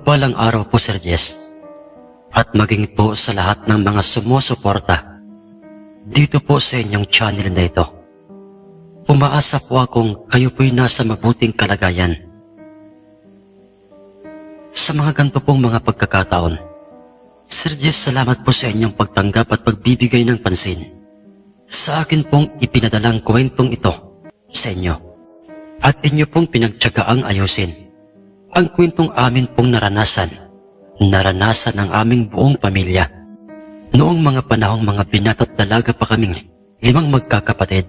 Mapagpalang araw po, Sir Jess. At maging po sa lahat ng mga sumusuporta dito po sa inyong channel na ito. Umaasa po akong kayo po'y nasa mabuting kalagayan. Sa mga ganito pong mga pagkakataon, Sir Jess, salamat po sa inyong pagtanggap at pagbibigay ng pansin sa akin pong ipinadalang kwentong ito sa inyo. At inyo pong pinagtiyagaang ayusin ang kwentong amin pong naranasan ng aming buong pamilya. Noong mga panahong mga binata't dalaga pa kaming 5 magkakapatid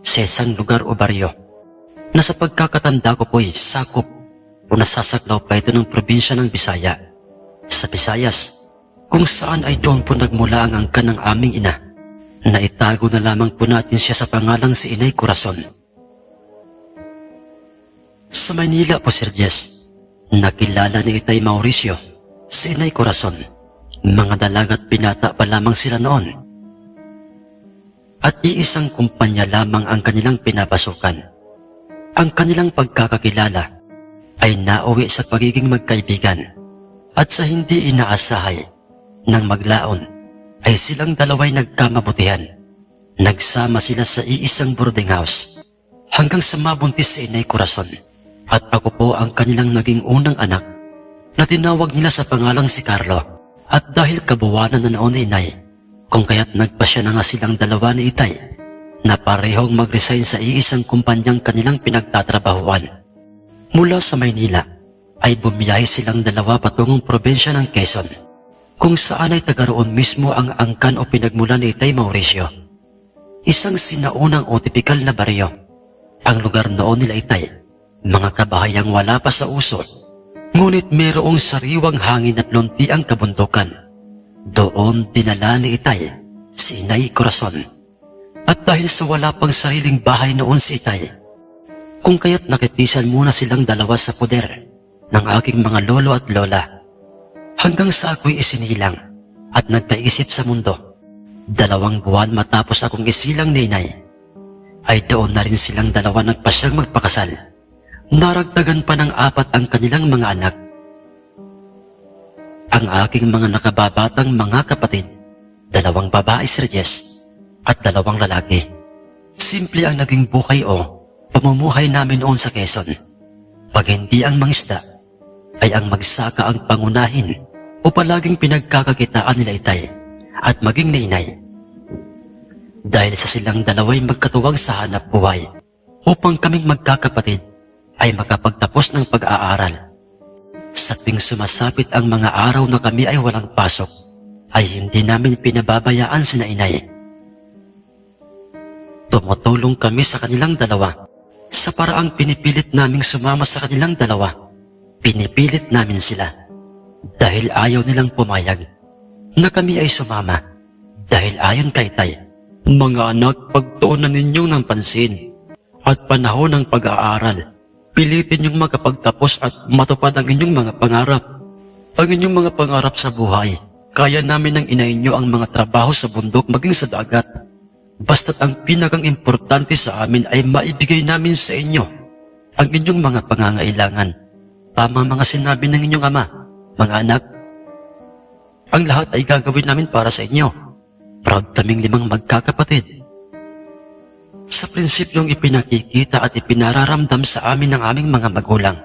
sa isang lugar o baryo na sa pagkakatanda ko po'y sakop o nasasaklaw pa ito ng probinsya ng Bisaya sa Visayas, kung saan ay doon po nagmula ang angkan ng aming ina na itago na lamang po natin siya sa pangalang si Inay Corazon. Sa Maynila po, Sir Jess, nakilala ni Itay Mauricio si Inay Corazon. Mga dalaga't binata pa lamang sila noon. At iisang kumpanya lamang ang kanilang pinapasukan. Ang kanilang pagkakakilala ay nauwi sa pagiging magkaibigan. At sa hindi inaasahay nang maglaon ay silang dalaway nagkamabutihan. Nagsama sila sa iisang boarding house hanggang sa mabuntis si Inay Corazon. At ako po ang kanilang naging unang anak na tinawag nila sa pangalang si Carlo. At dahil kabuwanan na noon ni Inay, kung kaya't nagpasya na nga silang dalawa ni Itay na parehong mag-resign sa iisang kumpanyang kanilang pinagtatrabahuan. Mula sa Maynila ay bumiyahe silang dalawa patungong probinsya ng Quezon, kung saan ay tagaroon mismo ang angkan o pinagmula ni Itay Mauricio. Isang sinaunang o tipikal na baryo ang lugar noon nila Itay, mga kabahayang wala pa sa uso. Ngunit mayroong sariwang hangin at lunti ang kabundukan. Doon dinala ni Itay si Inay Corazon. At dahil sa wala pang sariling bahay noon si Itay, kung kaya't nakitisan muna silang dalawa sa poder ng aking mga lolo at lola. Hanggang sa ako'y isinilang at nagkaisip sa mundo. 2 buwan matapos akong isilang ni Inay, ay doon na rin silang dalawa nagpasyang magpakasal. Naragdagan pa ng 4 ang kanilang mga anak. Ang aking mga nakababatang mga kapatid, 2 babae, Sir Jess, at 2 lalaki. Simple ang naging buhay o pamumuhay namin noon sa Quezon. Pag hindi ang mangisda, ay ang magsaka ang pangunahin o palaging pinagkakakitaan nila Itay at maging ni Inay. Dahil sa silang dalaway magkatuwang sa hanap buhay upang kaming magkakapatid ay makapagtapos ng pag-aaral. Sa tuwing sumasapit ang mga araw na kami ay walang pasok, ay hindi namin pinababayaan sina Inay. Tumutulong kami sa kanilang dalawa sa paraang pinipilit naming sumama sa kanilang dalawa. Pinipilit namin sila dahil ayaw nilang pumayag na kami ay sumama dahil ayon kay Tay, "Mga anak, pagtuunan ninyong ng pansin at panahon ng pag-aaral. Pilitin niyong makapagtapos at matupad ang inyong mga pangarap. Ang inyong mga pangarap sa buhay, kaya namin ng inay niyo ang mga trabaho sa bundok maging sa dagat. Basta't ang pinakang importante sa amin ay maibigay namin sa inyo ang inyong mga pangangailangan. Tama mga sinabi ng inyong ama, mga anak. Ang lahat ay gagawin namin para sa inyo. Proud kaming 5 magkakapatid." Sa prinsipyong ipinakikita at ipinararamdam sa amin ng aming mga magulang,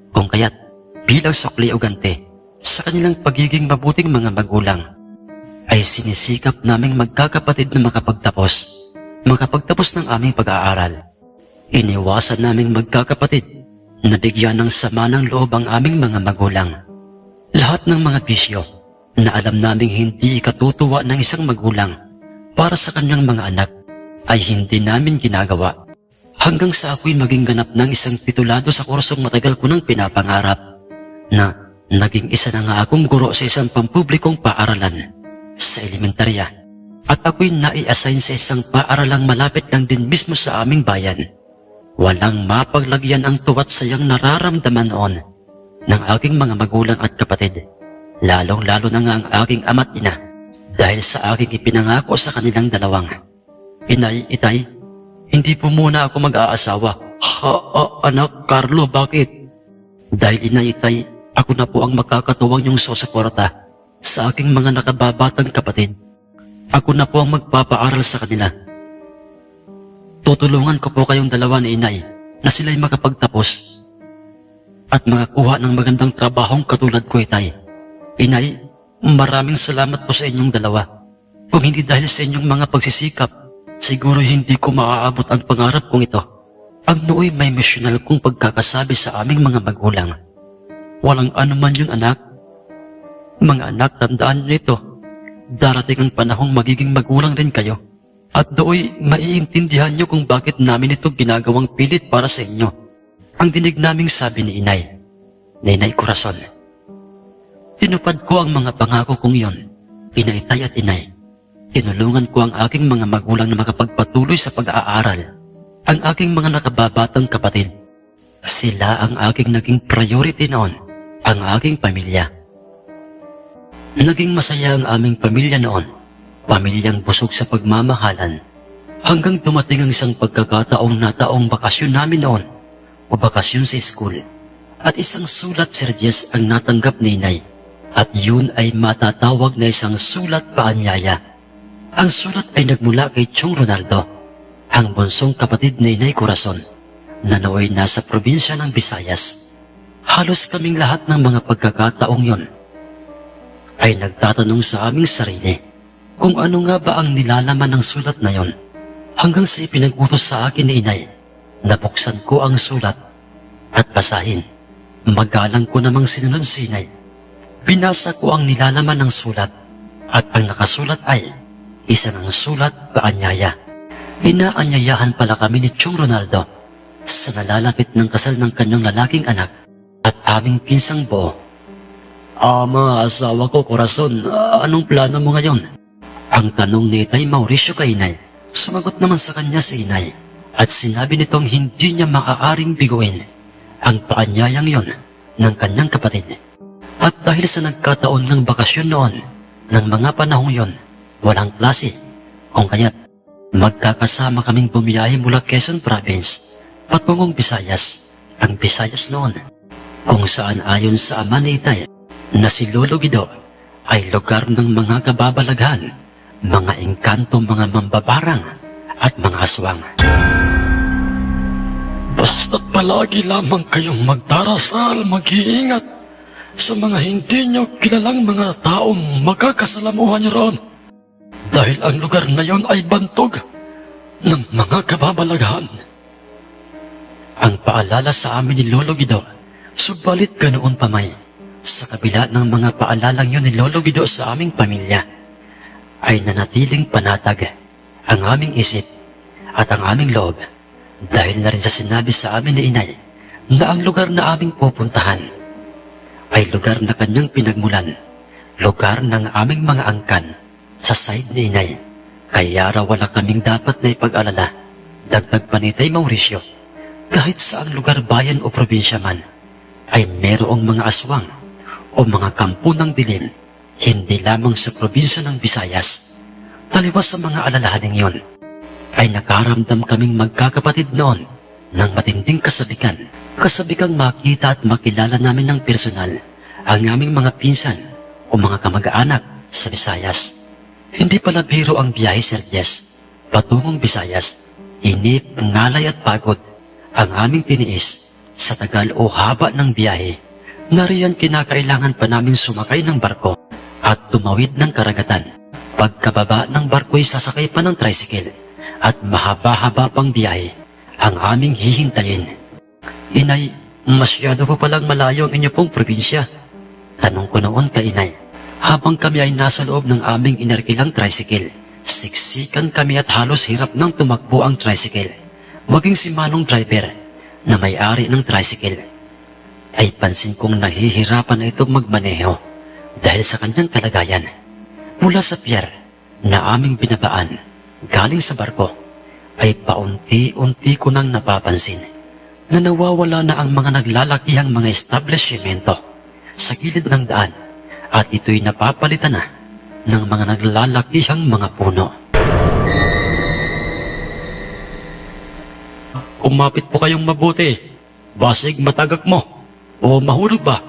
kung kaya't bilang sukli o ganti sa kanilang pagiging mabuting mga magulang, ay sinisikap naming magkakapatid na makapagtapos ng aming pag-aaral. Iniwasan naming magkakapatid na bigyan ng sama ng loob ang aming mga magulang. Lahat ng mga bisyo na alam naming hindi ikatutuwa ng isang magulang para sa kanyang mga anak ay hindi namin ginagawa. Hanggang sa ako'y maging ganap ng isang titulado sa kursong matagal ko nang pinapangarap, na naging isa na nga akong guro sa isang pampublikong paaralan sa elementarya, at ako'y nai-assign sa isang paaralang malapit lang din mismo sa aming bayan. Walang mapaglagyan ang tuwa't sayang nararamdaman noon ng aking mga magulang at kapatid, lalong-lalo na nga ang aking ama't ina, dahil sa aking ipinangako sa kanilang dalawang, "Inay, Itay, hindi po muna ako mag-aasawa." Anak Carlo, bakit?" "Dahil Inay, Itay, Ako na po ang makakatuwang yung susuporta sa aking mga nakababatang kapatid. Ako na po ang magpapaaral sa kanila. Tutulungan ko po kayong dalawa ni inay na sila'y makapagtapos at makakuha ng magandang trabahong katulad ko, itay. Inay, maraming salamat po sa inyong dalawa. Kung hindi dahil sa inyong mga pagsisikap, siguro hindi ko maaabot ang pangarap kong ito. Ang nooy may misyonal kong pagkakasabi sa aming mga magulang. Walang anuman yun, anak. Mga anak, tandaan niyo ito. Darating ang panahong magiging magulang rin kayo. At dooy maiintindihan niyo kung bakit namin ito ginagawang pilit para sa inyo. Ang dinig naming sabi ni inay, Inay Corazon. Tinupad ko ang mga pangako kong iyon, inaitay at inay. Tinulungan ko ang aking mga magulang na makapagpatuloy sa pag-aaral. Ang aking mga nakababatang kapatid. Sila ang aking naging priority noon, ang aking pamilya. Naging masaya ang aming pamilya noon. Pamilyang busog sa pagmamahalan. Hanggang dumating ang isang pagkakataong nataong bakasyon namin noon o bakasyon sa school. At isang sulat, Sir Jess, ang natanggap ni inay. At yun ay matatawag na isang sulat paanyaya. Ang sulat ay nagmula kay Chong Ronaldo, ang bunsong kapatid ni Inay Corazon, na nooy nasa probinsya ng Visayas. Halos kaming lahat ng mga pagkakataong yon ay nagtatanong sa aming sarili kung ano nga ba ang nilalaman ng sulat na yon, hanggang sa ipinag-utos sa akin ni inay na buksan ko ang sulat at basahin. Magalang ko namang sinunod si inay. Binasa ko ang nilalaman ng sulat at ang nakasulat ay isa ng sulat paanyaya. Inaanyayahan pala kami ni Chong Ronaldo sa nalalapit ng kasal ng kanyang lalaking anak at aming pinsang buo. Ama, asawa ko, Corazon, anong plano mo ngayon? Ang tanong ni Itay Mauricio kay inay. Sumagot naman sa kanya si inay at sinabi nitong hindi niya maaaring biguin ang paanyayang yon ng kanyang kapatid. At dahil sa nagkataon ng bakasyon noon, ng mga panahong yon, walang klase, kung kaya't magkakasama kaming bumiyahe mula Quezon Province patungong Visayas. Ang Visayas noon, kung saan ayon sa ama ni Itay na si Lolo Guido ay lugar ng mga kababalaghan, mga engkanto, mga mambabarang at mga aswang. Basta't palagi lamang kayong magdarasal, mag-iingat sa mga hindi nyo kilalang mga taong magkakasalamuhan nyo roon. Dahil ang lugar na yon ay bantog ng mga kababalaghan. Ang paalala sa amin ni Lolo Guido, subalit ganoon pa may, sa kabila ng mga paalalang yun ni Lolo Guido sa aming pamilya, ay nanatiling panatag ang aming isip at ang aming loob dahil na rin sa sinabi sa amin ni inay na ang lugar na aming pupuntahan ay lugar na kanyang pinagmulan, lugar ng aming mga angkan sa side ni inay. Kaya raw wala kaming dapat na ipag-alala. Dagdag pa ni Tay Mauricio, kahit saang lugar, bayan o probinsya man, ay merong mga aswang o mga kampo ng dilim, hindi lamang sa probinsya ng Visayas. Taliwas sa mga alalahaning yon, ay nakaramdam kaming magkakapatid noon ng matinding kasabikan. Kasabikang makita at makilala namin ng personal ang aming mga pinsan o mga kamag-anak sa Visayas. Hindi pala biro ang biyahe, Sir Jess. Patungong Visayas, inip, ngalay at pagod ang aming tiniis sa tagal o haba ng biyahe. Nariyan kinakailangan pa namin sumakay ng barko at tumawid ng karagatan. Pagkababa ng barko ay sasakay pa ng tricycle at mahaba-haba pang biyahe ang aming hihintayin. Inay, masyado po palang malayo ang inyo pong probinsya. Tanong ko noon kay inay. Habang kami ay nasa loob ng aming inarkilang tricycle, siksikan kami at halos hirap nang tumakbo ang tricycle. Maging si Manong driver na may-ari ng tricycle ay pansin kong nahihirapan na itong magmaneho dahil sa kanyang kalagayan. Mula sa pier na aming binabaan galing sa barko ay paunti-unti ko nang napapansin na nawawala na ang mga naglalakihang mga establishmento sa gilid ng daan at ito'y napapalitan na ng mga naglalakihang mga puno. Kumapit po kayong mabuti. Basig matagak mo o mahulog ba?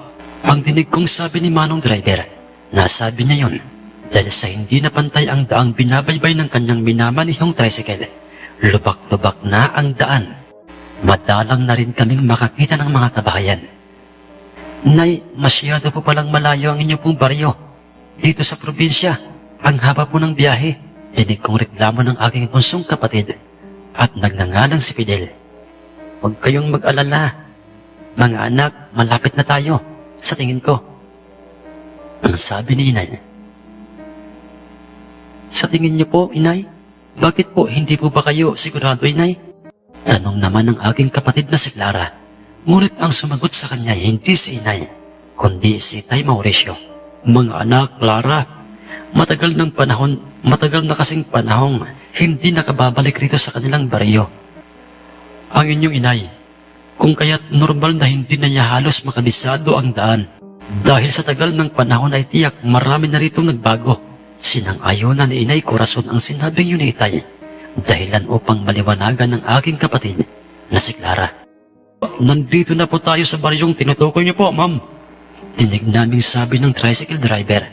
Ang dinig kong sabi ni Manong Driver, nasabi niya yon dahil sa hindi na pantay ang daang binabaybay ng kanyang minamanihong tricycle. Lubak-lubak na ang daan. Madalang na rin kaming makakita ng mga kabahayan. Nay, masyado po palang malayo ang inyo pong baryo. Dito sa probinsya, ang haba po ng biyahe. Dinig kong reklamo ng aking bunsong kapatid at nagngangalang si Fidel. Huwag kayong mag-alala. Mga anak, malapit na tayo. Sa tingin ko. Ang sabi ni inay. Sa tingin niyo po, inay? Bakit po hindi po ba kayo sigurado, inay? Tanong naman ng aking kapatid na si Clara. Ngunit ang sumagot sa kanya hindi si inay, kundi si Tay Mauricio. Mga anak, Clara, matagal na kasing panahong hindi nakababalik rito sa kanilang baryo. Ang inyong inay, kung kaya't normal na hindi na niya halos makabisado ang daan. Dahil sa tagal ng panahon ay tiyak marami na ritong nagbago. Sinang-ayonan ni Inay Corazon ang sinabing yun ni Itay, dahilan upang maliwanagan ng aking kapatid na si Clara. Nandito na po tayo sa baryong tinutukoy niyo po, ma'am. Dinig naming sabi ng tricycle driver.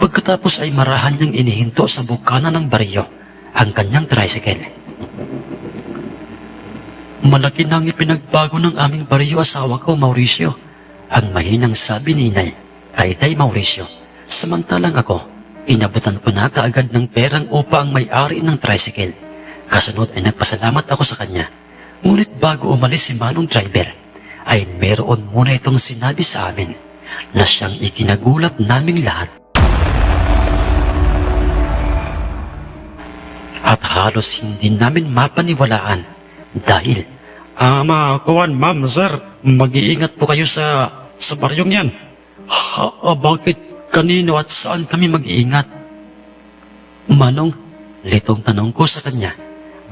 Pagkatapos ay marahan niyang inihinto sa bukana ng baryo ang kanyang tricycle. Malaki nang ipinagbago ng aming baryo, asawa ko, Mauricio. Ang mahinang sabi ni Inay kay Tay Mauricio. Samantalang ako, inabutan ko na kaagad ng perang upa ang may-ari ng tricycle. Kasunod ay nagpasalamat ako sa kanya. Ngunit bago umalis si Manong Driver, ay meron muna itong sinabi sa amin na siyang ikinagulat naming lahat. At halos hindi namin mapaniwalaan dahil kuwan, ma'am, sir, mag-iingat po kayo sa baryong yan. Bakit kanino at saan kami mag-iingat? Manong, litong tanong ko sa kanya.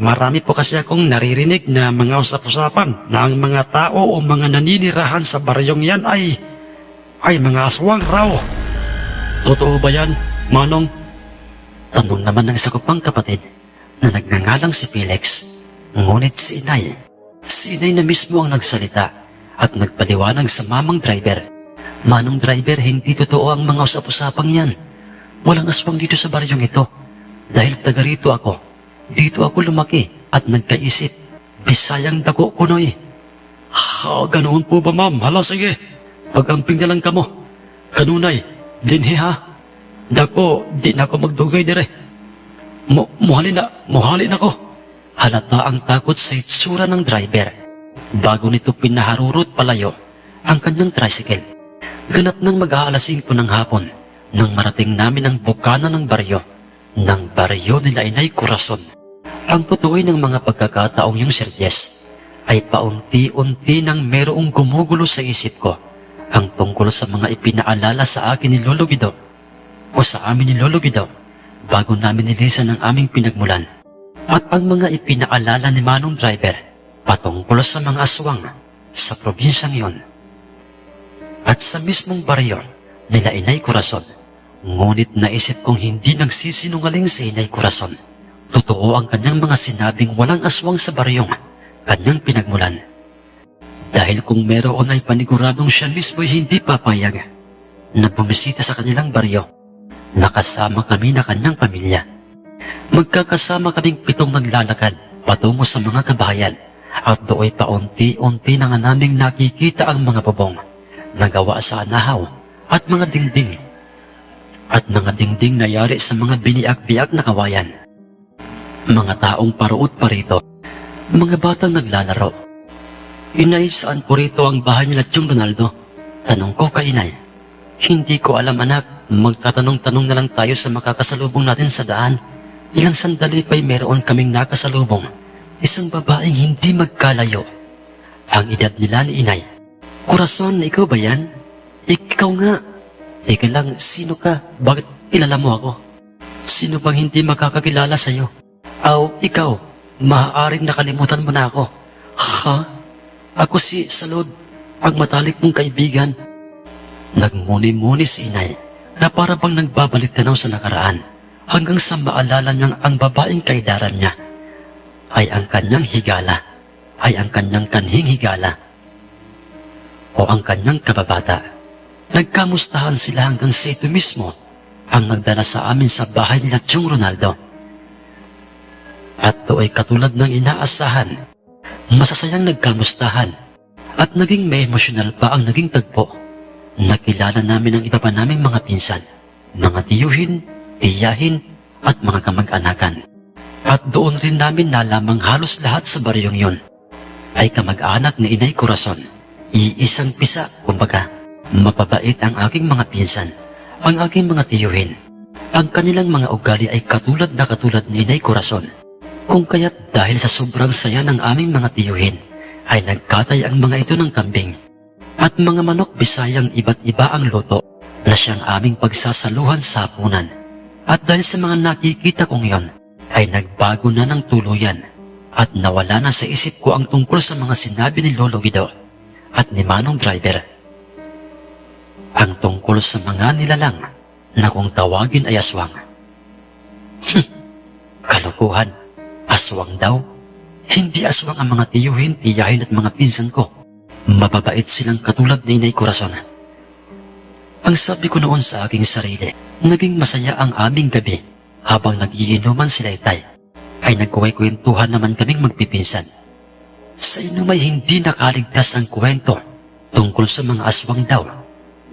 Marami po kasi akong naririnig na mga usap-usapan na ang mga tao o mga naninirahan sa baryong yan ay mga aswang raw. Totoo ba yan, Manong? Tanong naman ng isa ko pang kapatid na nagngangalang si Felix. Ngunit si Inay na mismo ang nagsalita at nagpaliwanag sa mamang driver. Manong Driver, hindi totoo ang mga usap-usapang yan. Walang aswang dito sa baryong ito. Dahil taga rito ako. Dito ako lumaki at nagkaisip. Bisayang dako ko noy. Ganoon po ba, ma'am? Hala, sige. Pag-amping na lang ka mo. Kanunay, dinhi ha. Dako, di na ako magdugay dire. Muhalin ako. Halata ang takot sa itsura ng driver. Bago nito pinaharurot palayo ang kanyang tricycle. Ganap ng mag-aalas 5 ng hapon nang marating namin ang bukana ng baryo nila Inay Corazon. Ang tutuoy ng mga pagkakataong yung Sir Jess ay paunti-unti nang merong gumugulo sa isip ko ang tungkol sa mga ipinaalala sa akin ni Lolo Guido o sa amin ni Lolo Guido bago namin nilisan ang aming pinagmulan. At ang mga ipinaalala ni Manong Driver patungkol sa mga aswang sa probinsyang iyon. At sa mismong baryo nila Inay Corazon, ngunit naisip kong hindi nagsisinungaling si Inay Corazon. Totoo ang kanyang mga sinabing walang aswang sa baryong kanyang pinagmulan. Dahil kung meron ay paniguradong siya mismo'y hindi papayag na bumisita sa kanilang baryo. Nakasama kami na kanyang pamilya. Magkakasama kaming 7 naglalakad patungo sa mga kabahayan at do'y paunti-unti na nga naming nakikita ang mga bubong na gawa sa anahaw at mga dingding na yari sa mga biniak-biak na kawayan. Mga taong paruot pa rito, mga batang naglalaro. Inay, saan po rito ang bahay nila Chong Ronaldo? Tanong ko kay Inay. Hindi ko alam, anak. Magtatanong-tanong na lang tayo sa makakasalubong natin sa daan. Ilang sandali pa'y meron kaming nakasalubong. Isang babaeng hindi magkalayo. Ang edad nila ni Inay. Corazon, ikaw ba yan? Ikaw nga. Ika lang, sino ka? Bakit kilala mo ako? Sino bang hindi makakakilala sa'yo? Ikaw. Maaaring nakalimutan mo na ako. Ha? Ako si Salud, ang matalik mong kaibigan. Nagmuni-muni si Inay na para bang nagbabalik tanaw sa nakaraan hanggang sa maalala niyang ang babaeng kaidaran niya ay ang kanyang higala, ay ang kanyang kanhing higala o ang kanyang kababata. Nagkamustahan sila hanggang sa ito mismo ang nagdala sa amin sa bahay nila Chong Ronaldo. At ito ay katulad ng inaasahan, masasayang nagkamustahan at naging may emosyonal pa ang naging tagpo. Nakilala namin ang iba pa naming mga pinsan, mga tiyuhin, tiyahin at mga kamag-anakan. At doon rin namin nalamang halos lahat sa baryong yon ay kamag-anak ni Inay Corazon. Iisang pisa, kumbaga. Mapabait ang aking mga pinsan, ang aking mga tiyuhin. Ang kanilang mga ugali ay katulad ni Inay Corazon. Kung kaya't dahil sa sobrang saya ng aming mga tiyuhin, ay nagkatay ang mga ito ng kambing at mga manok Bisayang iba't iba ang luto na siyang aming pagsasaluhan sa hapunan. At dahil sa mga nakikita kong yon, ay nagbago na ng tuluyan at nawala na sa isip ko ang tungkol sa mga sinabi ni Lolo Guido at ni Manong Driver. Ang tungkol sa mga nilalang na kung tawagin ay aswang. Kalokohan, aswang daw. Hindi aswang ang mga tiyuhin, tiyahin at mga pinsan ko. Mababait silang katulad ni Inay Corazon. Ang sabi ko noon sa aking sarili, naging masaya ang aming gabi habang nagiinuman sila Itay, ay nagkuway-kwentuhan naman kaming magpipinsan. Sa inumay hindi nakaligtas ang kwento tungkol sa mga aswang daw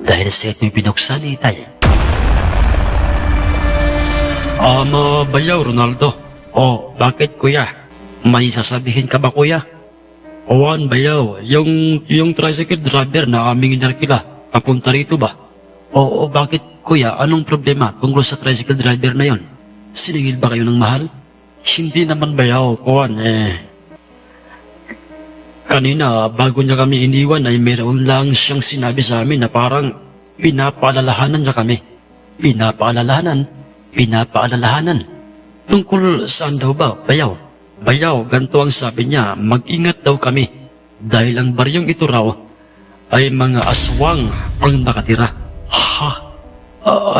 dahil sa ito'y binuksan ni Itay. Bayaw, Ronaldo. Bakit kuya? May sasabihin ka ba kuya? Bayaw, yung tricycle driver na aming inarkila, papunta rito ba? Oo, bakit kuya? Anong problema tungkol sa tricycle driver na yon? Siningil ba kayo ng mahal? Hindi naman bayaw, Kanina, bago niya kami iniwan ay meron lang siyang sinabi sa amin na parang pinapaalalahanan niya kami. Pinapaalalahanan. Tungkol saan daw ba, bayaw? Bayaw, ganito ang sabi niya, mag-ingat daw kami. Dahil ang baryong ito raw ay mga aswang ang nakatira. Ha?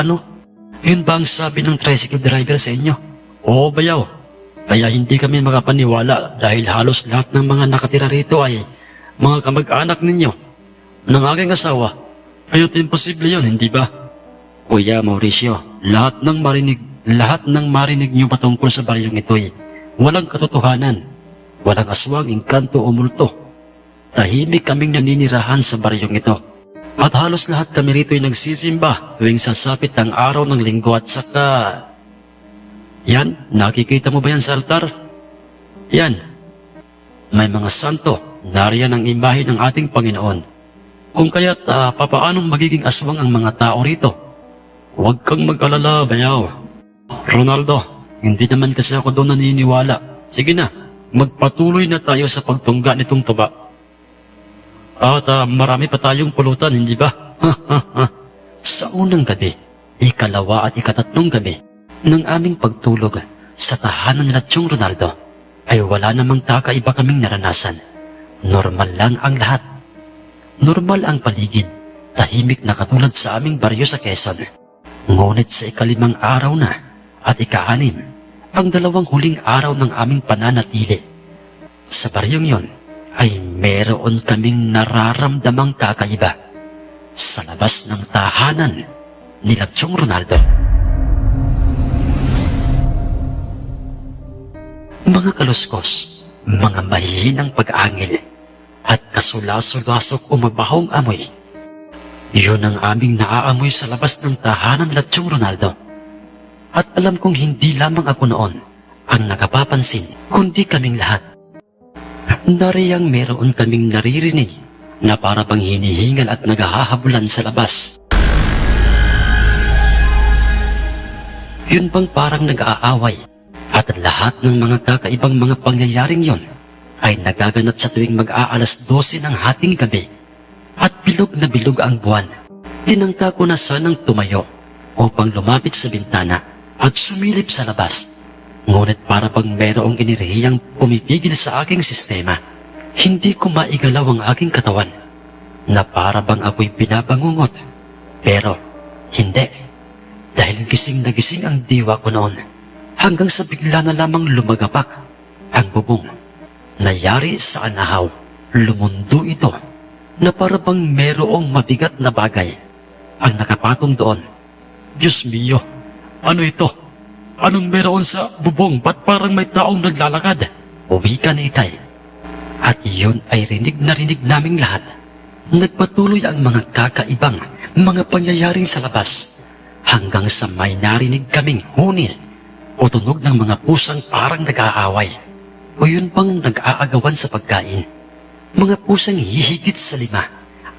Ano? Yun ba ang sabi ng tricycle driver sa inyo? Oo, bayaw. Kaya hindi kami makapaniwala dahil halos lahat ng mga nakatira rito ay mga kamag-anak ninyo, ng aking asawa. Kaya't imposible yun, hindi ba? Kuya Mauricio, lahat ng marinig niyo patungkol sa baryong ito ay walang katotohanan, walang aswang, engkanto o multo. Tahimik kaming naninirahan sa baryong ito. At halos lahat kami rito ay nagsisimba tuwing sasapit ang araw ng linggo at saka... Yan, nakikita mo ba yan sa altar? Yan. May mga santo, nariyan ang imahe ng ating Panginoon. Kung kaya't papaanong magiging aswang ang mga tao rito? Huwag kang mag-alala, bayaw. Ronaldo, hindi naman kasi ako doon naniniwala. Sige na, magpatuloy na tayo sa pagtungga nitong tuba. At marami pa tayong pulutan, hindi ba? Sa unang gabi, ikalawa at ikatatlong gabi, ng aming pagtulog sa tahanan nila Chong Ronaldo, ay wala namang kakaiba kaming naranasan. Normal lang ang lahat. Normal ang paligid, tahimik na katulad sa aming baryo sa Quezon. Ngunit sa ikalimang araw na at ika-6, ang dalawang huling araw ng aming pananatili sa baryong yon, ay meron kaming nararamdamang kakaiba sa labas ng tahanan nila Chong Ronaldo. Mga kaluskos, mga mahihinang pag-angil, at kasulaso-lasok o mabahong amoy. Yun ang aming naaamoy sa labas ng tahanan nila Chong Ronaldo. At alam kong hindi lamang ako noon ang nakapapansin, kundi kaming lahat. Nariyang meron kaming naririnig na para pang hinihingal at naghahabulan sa labas. Yun bang parang nag-aaway? At lahat ng mga kakaibang mga pangyayaring yon ay nagaganap sa tuwing mag-aalas 12 ng hating gabi at bilog na bilog ang buwan. Tinangka ko na sanang tumayo upang lumapit sa bintana at sumilip sa labas. Ngunit para pang merong inirehiyang pumipigil sa aking sistema, hindi ko maigalaw ang aking katawan na para bang ako'y pinabangungot. Pero hindi, dahil gising na gising ang diwa ko noon. Hanggang sa bigla na lamang lumagapak ang bubong. Nayari sa anahaw, lumundo ito na para bang merong mabigat na bagay ang nakapatong doon. Diyos mio, ano ito? Anong meron sa bubong? Ba't parang may taong naglalakad? Wika ni Itay. At iyon ay rinig na rinig naming lahat. Nagpatuloy ang mga kakaibang mga pangyayaring sa labas hanggang sa may narinig kaming huni o tunog ng mga pusang parang nag-aaway o yun bang nag-aagawan sa pagkain. Mga pusang hihigit sa 5,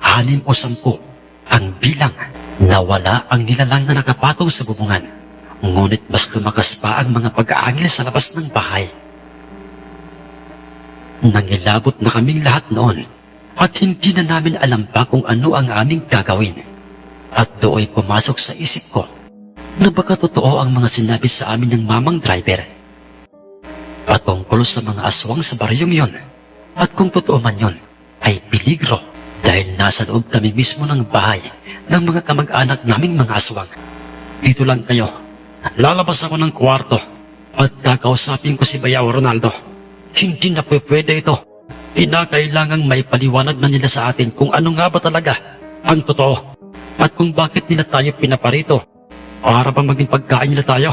6 o 10 ang bilang. Nawala ang nilalang na nakapatong sa bubungan, ngunit mas lumakas pa ang mga pag-aangil sa labas ng bahay. Nangilabot na kaming lahat noon at hindi na namin alam pa kung ano ang aming gagawin. At dooy pumasok sa isip ko na baka totoo ang mga sinabi sa amin ng mamang driver patungkol sa mga aswang sa baryong yon. At kung totoo man yon, ay peligro dahil nasa loob kami mismo ng bahay ng mga kamag-anak naming mga aswang. Dito lang kayo. Lalabas ako ng kwarto at kakausapin ko si Bayaw Ronaldo. Hindi na pwede ito. Kinakailangang may paliwanag na nila sa atin kung ano nga ba talaga ang totoo at kung bakit nila tayo pinaparito. Para ba maging pagkain nila tayo?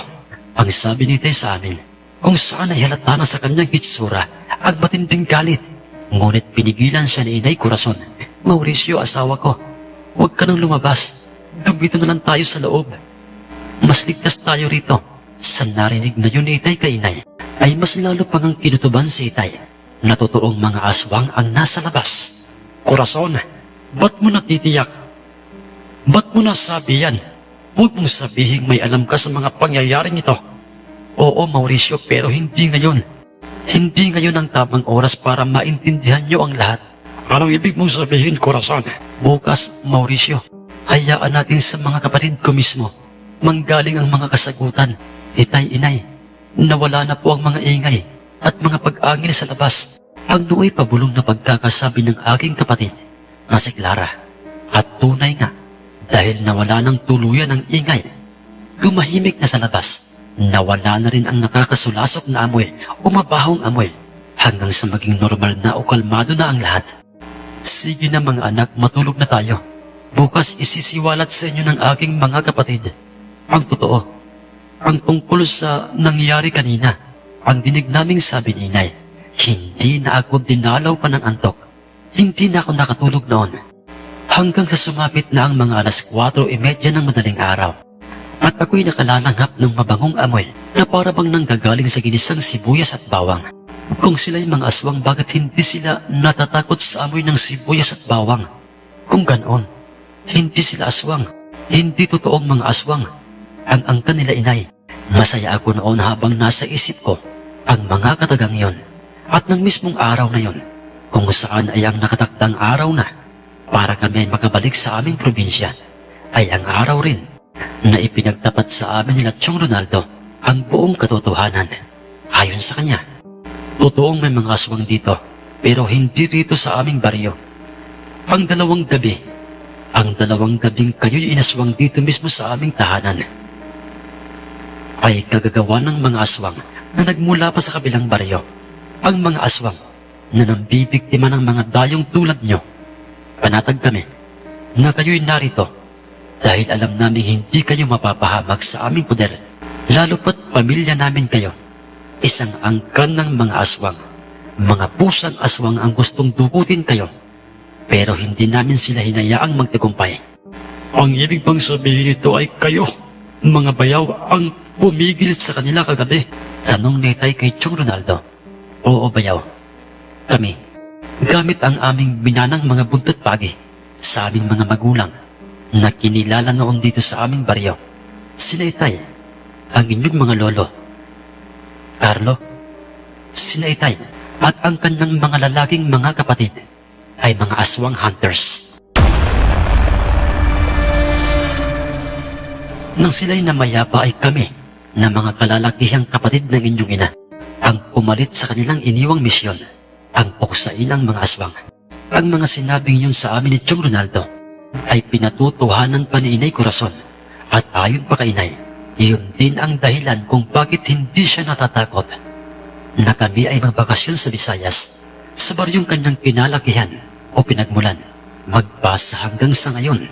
Ang sabi ni Tay sa amin, kung saan ay halata na sa kanyang hitsura at matinding galit. Ngunit pinigilan siya ni Inay Corazon. Mauricio, asawa ko, huwag ka nang lumabas. Dumito na lang tayo sa loob. Mas ligtas tayo rito. Sa narinig na yun ni Itay kay Inay, ay mas lalo pang ang kinutuban si Itay na totoong mga aswang ang nasa labas. Corazon, ba't mo natitiyak? Ba't mo nasabi yan? Huwag mong sabihin may alam ka sa mga pangyayaring ito. Oo, Mauricio, pero hindi ngayon. Hindi ngayon ang tamang oras para maintindihan niyo ang lahat. Anong ibig mong sabihin, Corazon? Bukas, Mauricio, hayaan natin sa mga kapatid ko mismo manggaling ang mga kasagutan. Itay, Inay, nawala na po ang mga ingay at mga pag-angil sa labas. Ang nooy pabulong na pagkakasabi ng aking kapatid na si Clara. At tunay nga, dahil nawala ng tuluyan ang ingay, tumahimik na sa labas. Nawala na rin ang nakakasulasok na amoy o mabahong amoy hanggang sa maging normal na o kalmado na ang lahat. Sige na mga anak, matulog na tayo. Bukas isisiwalat sa inyo ng aking mga kapatid ang totoo, ang tungkol sa nangyari kanina. Ang dinig naming sabi ni Inay, hindi na ako dinalaw pa ng antok. Hindi na ako nakatulog noon. Hanggang sa sumapit na ang mga 4:30 ng madaling araw. At ako'y nakalalanghap ng mabangong amoy na para bang nanggagaling sa ginisang sibuyas at bawang. Kung sila'y mga aswang, bakit hindi sila natatakot sa amoy ng sibuyas at bawang? Kung ganoon, hindi sila aswang. Hindi totoong mga aswang. Ang angkan nila Inay. Masaya ako noon habang nasa isip ko ang mga katagang yon. At ng mismong araw na yon, kung saan ay ang nakatakdang araw na para kami makabalik sa aming probinsya, ay ang araw rin na ipinagtapat sa amin nila Chong Ronaldo ang buong katotohanan. Ayon sa kanya, totoong may mga aswang dito, pero hindi rito sa aming baryo. Ang 2 gabi, ang 2 gabing kayo'y inaswang dito mismo sa aming tahanan, ay kagagawa ng mga aswang na nagmula pa sa kabilang baryo. Ang mga aswang na nambibiktima ng mga dayong tulad nyo. Panatag kami na kayo'y narito dahil alam namin hindi kayo mapapahamak sa aming poder, lalo pat pamilya namin kayo. Isang angkan ng mga aswang, mga pusang aswang ang gustong dukutin kayo, pero hindi namin sila hinayaang magtagumpay. Ang ibig bang sabihin nito ay kayo, mga bayaw, ang pumigil sa kanila kagabi? Tanong ni Tay kay Chong Ronaldo. Oo, bayaw. Kami, gamit ang aming binanang mga buntot pagi sa aming mga magulang na kinilala noon dito sa aming baryo. Sina Itay, ang inyong mga lolo, Carlo, sina Itay, at ang kanyang mga lalaking mga kapatid ay mga aswang hunters. Nang sila'y namayapa ay kami na mga kalalakihang kapatid ng inyong ina ang pumalit sa kanilang iniwang misyon, ang puksain ang mga aswang. Ang mga sinabing yun sa amin ni Chong Ronaldo ay pinatutuhanan pa ni Inay Corazon, at ayon pa kay Inay, iyon din ang dahilan kung bakit hindi siya natatakot na kami ay magbakasyon sa Visayas, sa baryong kanyang pinalakihan o pinagmulan. Magpasa hanggang sa ngayon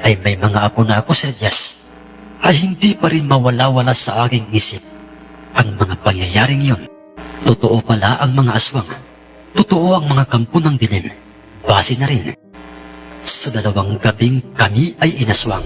ay may mga apo na ako, Sir Elias, ay hindi pa rin mawala-wala sa aking isip ang mga pangyayaring yun. Totoo pala ang mga aswang. Totoo ang mga kampo ng dilim. Base na rin sa 2 gabing kami ay inaswang.